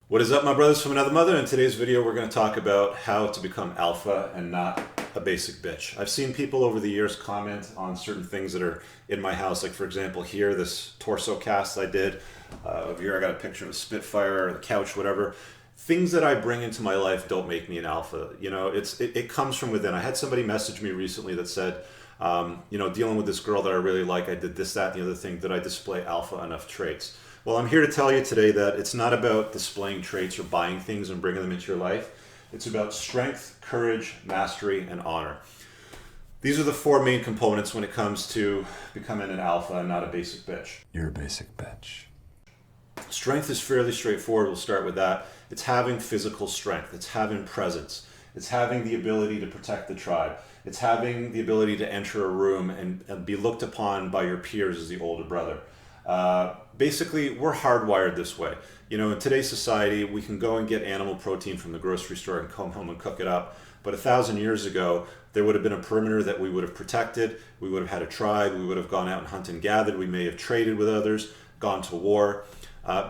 What is up, my brothers from another mother? In today's video, we're going to talk about how to become alpha and not a basic bitch. I've seen people over the years comment on certain things that are in my house. Like, for example, here, this torso cast I did. Over here, I got a picture of a Spitfire, or the couch, whatever. Things that I bring into my life don't make me an alpha. You know, it comes from within. I had somebody message me recently that said, dealing with this girl that I really like, I did this, that, and the other thing. Did I display alpha enough traits? Well, I'm here to tell you today that it's not about displaying traits or buying things and bringing them into your life. It's about strength, courage, mastery, and honor. These are the four main components when it comes to becoming an alpha and not a basic bitch. You're a basic bitch. Strength is fairly straightforward. We'll start with that. It's having physical strength. It's having presence. It's having the ability to protect the tribe. It's having the ability to enter a room and be looked upon by your peers as the older brother. Basically, we're hardwired this way. You know, in today's society, we can go and get animal protein from the grocery store and come home and cook it up. But 1,000 years ago, there would have been a perimeter that we would have protected. We would have had a tribe. We would have gone out and hunted and gathered. We may have traded with others, gone to war.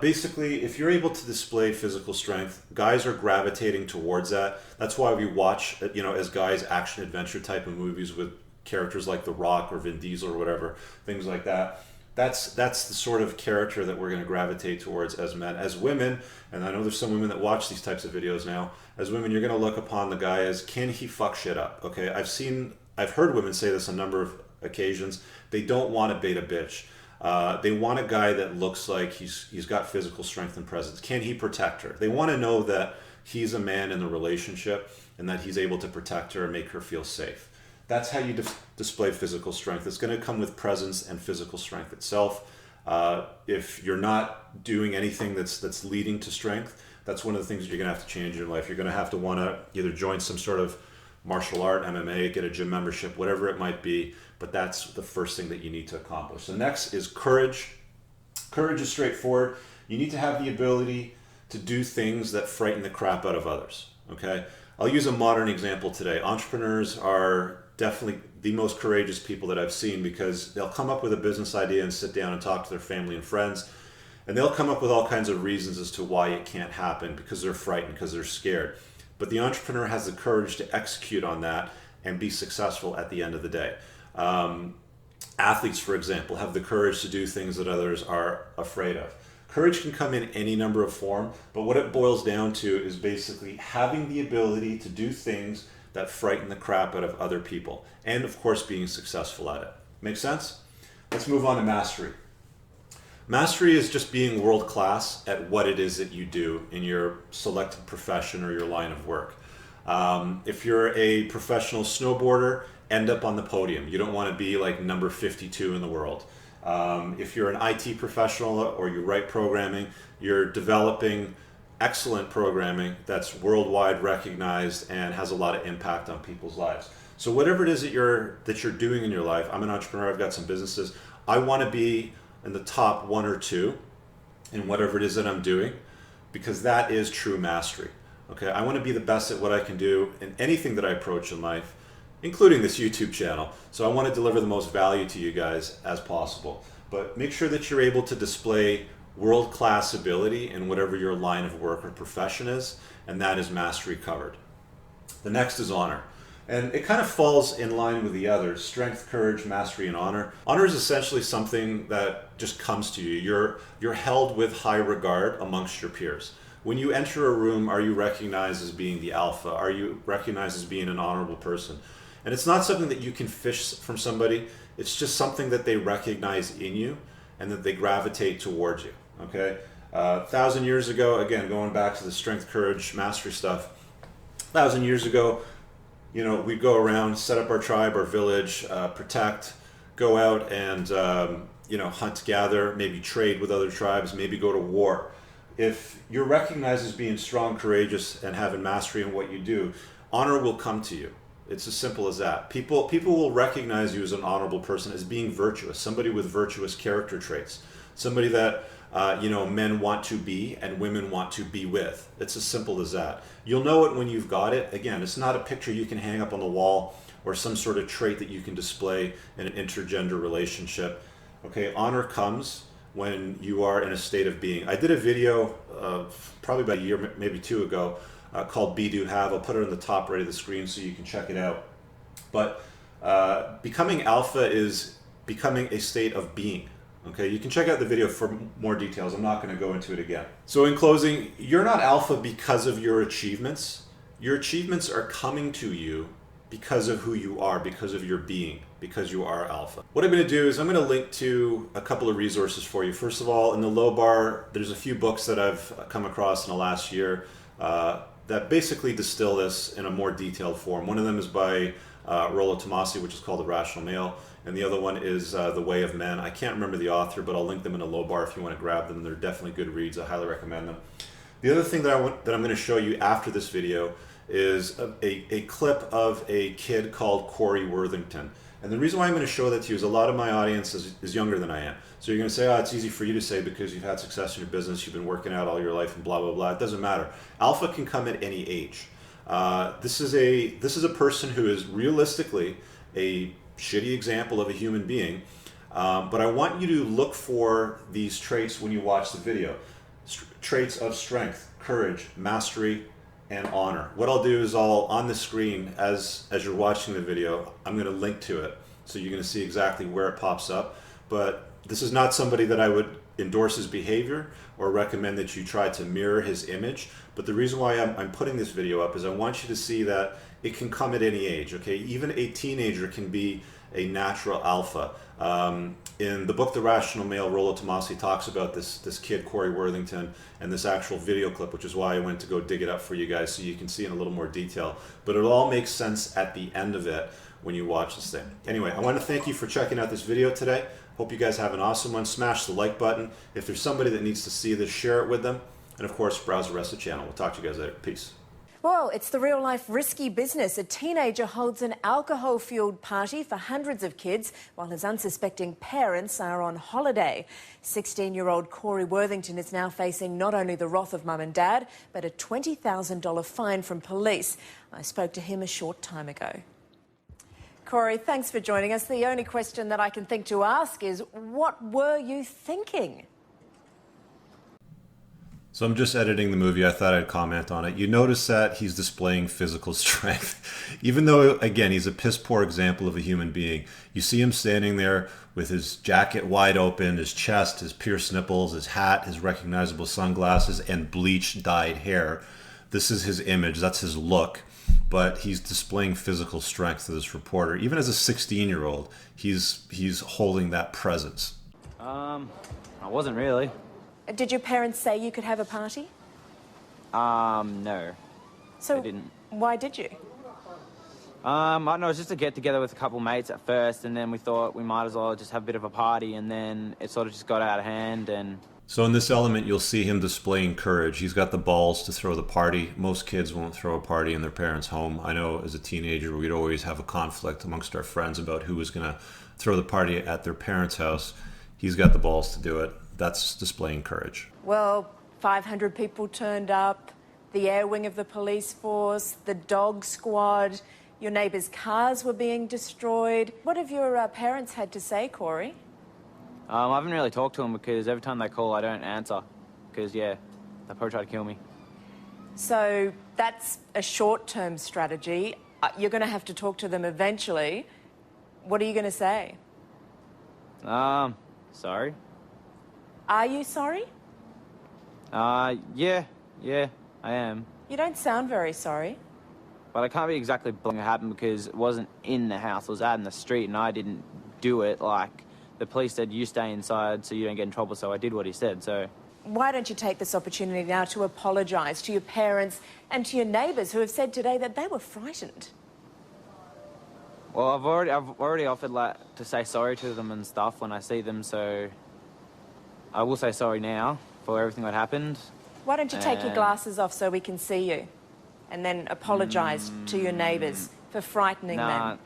Basically, if you're able to display physical strength, guys are gravitating towards that. That's why we watch, as guys, action adventure type of movies with characters like The Rock or Vin Diesel or whatever, things like that. That's the sort of character that we're going to gravitate towards as men. As women, and I know there's some women that watch these types of videos now, as women, you're going to look upon the guy as, can he fuck shit up? Okay, I've heard women say this on a number of occasions. They don't want a beta bitch. They want a guy that looks like he's got physical strength and presence. Can he protect her? They want to know that he's a man in the relationship and that he's able to protect her and make her feel safe. That's how you display physical strength. It's going to come with presence and physical strength itself. If you're not doing anything that's leading to strength, that's one of the things that you're going to have to change in your life. You're going to have to want to either join some sort of martial art, MMA, get a gym membership, whatever it might be, but that's the first thing that you need to accomplish. The next is courage. Courage is straightforward. You need to have the ability to do things that frighten the crap out of others, okay? I'll use a modern example today. Entrepreneurs are definitely the most courageous people that I've seen because they'll come up with a business idea and sit down and talk to their family and friends, and they'll come up with all kinds of reasons as to why it can't happen because they're frightened, because they're scared. But the entrepreneur has the courage to execute on that and be successful at the end of the day. Athletes, for example, have the courage to do things that others are afraid of. Courage can come in any number of form, but what it boils down to is basically having the ability to do things that frighten the crap out of other people, and of course being successful at it. Make sense? Let's move on to mastery. Mastery is just being world class at what it is that you do in your selected profession or your line of work. If you're a professional snowboarder, end up on the podium. You don't want to be like number 52 in the world. If you're an IT professional or you write programming, you're developing excellent programming that's worldwide recognized and has a lot of impact on people's lives. So whatever it is that you're doing in your life, I'm an entrepreneur, I've got some businesses, I want to be in the top one or two in whatever it is that I'm doing, because that is true mastery. Okay, I want to be the best at what I can do in anything that I approach in life, including this YouTube channel. So I want to deliver the most value to you guys as possible. But make sure that you're able to display world-class ability in whatever your line of work or profession is, and that is mastery covered. The next is honor. And it kind of falls in line with the others: strength, courage, mastery, and honor. Honor is essentially something that just comes to you. You're held with high regard amongst your peers. When you enter a room, are you recognized as being the alpha? Are you recognized as being an honorable person? And it's not something that you can fish from somebody. It's just something that they recognize in you and that they gravitate towards you, okay? 1,000 years ago, again, going back to the strength, courage, mastery stuff, 1,000 years ago, we'd go around, set up our tribe, our village, protect, go out and, hunt, gather, maybe trade with other tribes, maybe go to war. If you're recognized as being strong, courageous, and having mastery in what you do, honor will come to you. It's as simple as that. People will recognize you as an honorable person, as being virtuous, somebody with virtuous character traits, somebody that men want to be and women want to be with. It's as simple as that. You'll know it when you've got it. Again, it's not a picture you can hang up on the wall or some sort of trait that you can display in an intergender relationship. Okay, honor comes when you are in a state of being. I did a video probably about a year, maybe two ago, called Be Do Have. I'll put it on the top right of the screen so you can check it out. But becoming alpha is becoming a state of being. Okay, you can check out the video for more details. I'm not going to go into it again. So in closing, you're not alpha because of your achievements. Your achievements are coming to you because of who you are, because of your being, because you are alpha. What I'm going to do is I'm going to link to a couple of resources for you. First of all, in the low bar, there's a few books that I've come across in the last year that basically distill this in a more detailed form. One of them is by Rollo Tomasi, which is called The Rational Male, and the other one is The Way of Men. I can't remember the author, but I'll link them in a low bar if you want to grab them. They're definitely good reads. I highly recommend them. The other thing that I'm going to show you after this video is a clip of a kid called Cory Worthington. And the reason why I'm going to show that to you is a lot of my audience is younger than I am. So you're going to say, oh, it's easy for you to say because you've had success in your business, you've been working out all your life and blah, blah, blah. It doesn't matter. Alpha can come at any age. This is a person who is realistically a shitty example of a human being, but I want you to look for these traits when you watch the video. Traits of strength, courage, mastery, and honor. What I'll do is on the screen as you're watching the video, I'm going to link to it. So you're going to see exactly where it pops up. But this is not somebody that I would endorse his behavior or recommend that you try to mirror his image. But the reason why I'm putting this video up is I want you to see that it can come at any age, okay? Even a teenager can be a natural alpha. In the book The Rational Male, Rollo Tomasi talks about this kid, Cory Worthington, and this actual video clip, which is why I went to go dig it up for you guys so you can see in a little more detail. But it all makes sense at the end of it when you watch this thing. Anyway, I want to thank you for checking out this video today. Hope you guys have an awesome one. Smash the like button. If there's somebody that needs to see this, share it with them. And of course, browse the rest of the channel. We'll talk to you guys later. Peace. Well, it's the real-life risky business. A teenager holds an alcohol-fueled party for hundreds of kids while his unsuspecting parents are on holiday. 16-year-old Cory Worthington is now facing not only the wrath of mum and dad, but a $20,000 fine from police. I spoke to him a short time ago. Cory, thanks for joining us. The only question that I can think to ask is, what were you thinking? So I'm just editing the movie. I thought I'd comment on it. You notice that he's displaying physical strength. Even though, again, he's a piss-poor example of a human being. You see him standing there with his jacket wide open, his chest, his pierced nipples, his hat, his recognizable sunglasses, and bleached dyed hair. This is his image. That's his look. But he's displaying physical strength to this reporter. Even as a 16-year-old, he's holding that presence. I wasn't really. Did your parents say you could have a party? No. So they didn't. Why did you? I don't know, it was just a get-together with a couple mates at first, and then we thought we might as well just have a bit of a party, and then it sort of just got out of hand, and... So in this element, you'll see him displaying courage. He's got the balls to throw the party. Most kids won't throw a party in their parents' home. I know as a teenager, we'd always have a conflict amongst our friends about who was going to throw the party at their parents' house. He's got the balls to do it. That's displaying courage. Well, 500 people turned up, the air wing of the police force, the dog squad, your neighbours' cars were being destroyed. What have your parents had to say, Cory? I haven't really talked to them because every time they call, I don't answer. Because, yeah, they probably try to kill me. So that's a short-term strategy. You're going to have to talk to them eventually. What are you going to say? Sorry. Are you sorry? Yeah, I am. You don't sound very sorry. But I can't be exactly blaming it happened because it wasn't in the house, it was out in the street, and I didn't do it. Like, the police said, you stay inside so you don't get in trouble, so I did what he said, so... Why don't you take this opportunity now to apologise to your parents and to your neighbours who have said today that they were frightened? Well, I've already offered, like, to say sorry to them and stuff when I see them, so... I will say sorry now for everything that happened. Why don't you take your glasses off so we can see you? And then apologise to your neighbours for frightening them.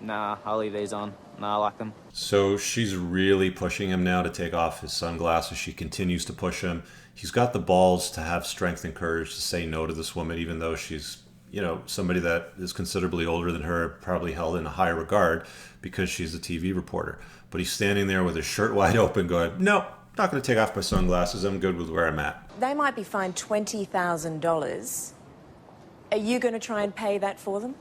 Nah, I'll leave these on. Nah, I like them. So she's really pushing him now to take off his sunglasses. She continues to push him. He's got the balls to have strength and courage to say no to this woman, even though she's, you know, somebody that is considerably older than her, probably held in a high regard because she's a TV reporter. But he's standing there with his shirt wide open going, no, not going to take off my sunglasses. I'm good with where I'm at. They might be fined $20,000. Are you going to try and pay that for them?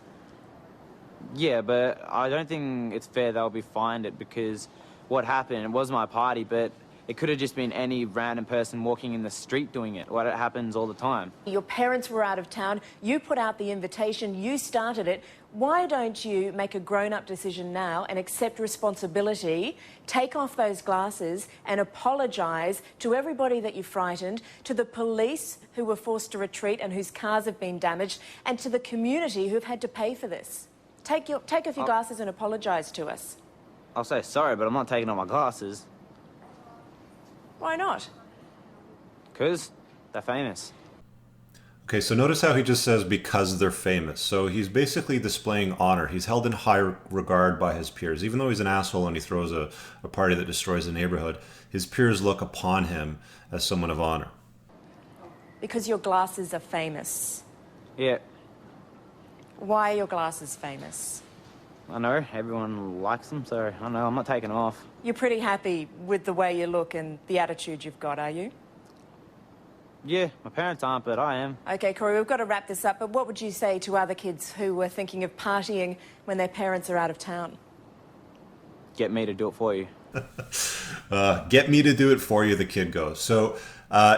Yeah, but I don't think it's fair they'll be fined it because what happened, it was my party, but it could have just been any random person walking in the street doing it. What happens all the time. Your parents were out of town. You put out the invitation. You started it. Why don't you make a grown-up decision now and accept responsibility, take off those glasses and apologise to everybody that you frightened, to the police who were forced to retreat and whose cars have been damaged, and to the community who've had to pay for this? Take off your glasses and apologise to us. I'll say sorry, but I'm not taking off my glasses. Why not? Because they're famous. Okay, so notice how he just says because they're famous. So he's basically displaying honor. He's held in high regard by his peers. Even though he's an asshole and he throws a party that destroys a neighborhood, his peers look upon him as someone of honor. Because your glasses are famous. Yeah, Why are your glasses famous? I know. Everyone likes them, so I know. I'm not taking them off. You're pretty happy with the way you look and the attitude you've got, are you? Yeah, my parents aren't, but I am. Okay, Cory, we've got to wrap this up, but what would you say to other kids who were thinking of partying when their parents are out of town? Get me to do it for you. Get me to do it for you, the kid goes. So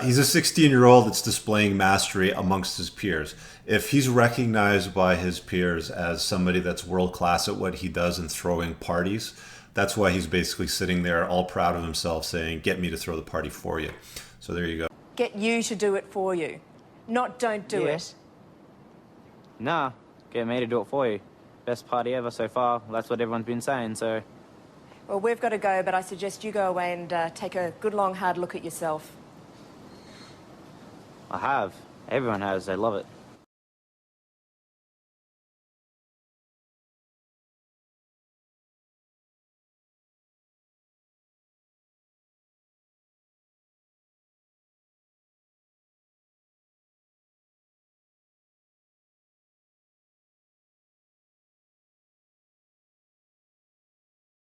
he's a 16-year-old that's displaying mastery amongst his peers. If he's recognized by his peers as somebody that's world-class at what he does and throwing parties, that's why he's basically sitting there all proud of himself saying, get me to throw the party for you. So there you go. Get you to do it for you, not don't do it. Nah, get me to do it for you. Best party ever so far. That's what everyone's been saying, so... Well, we've got to go, but I suggest you go away and take a good, long, hard look at yourself. I have. Everyone has. They love it.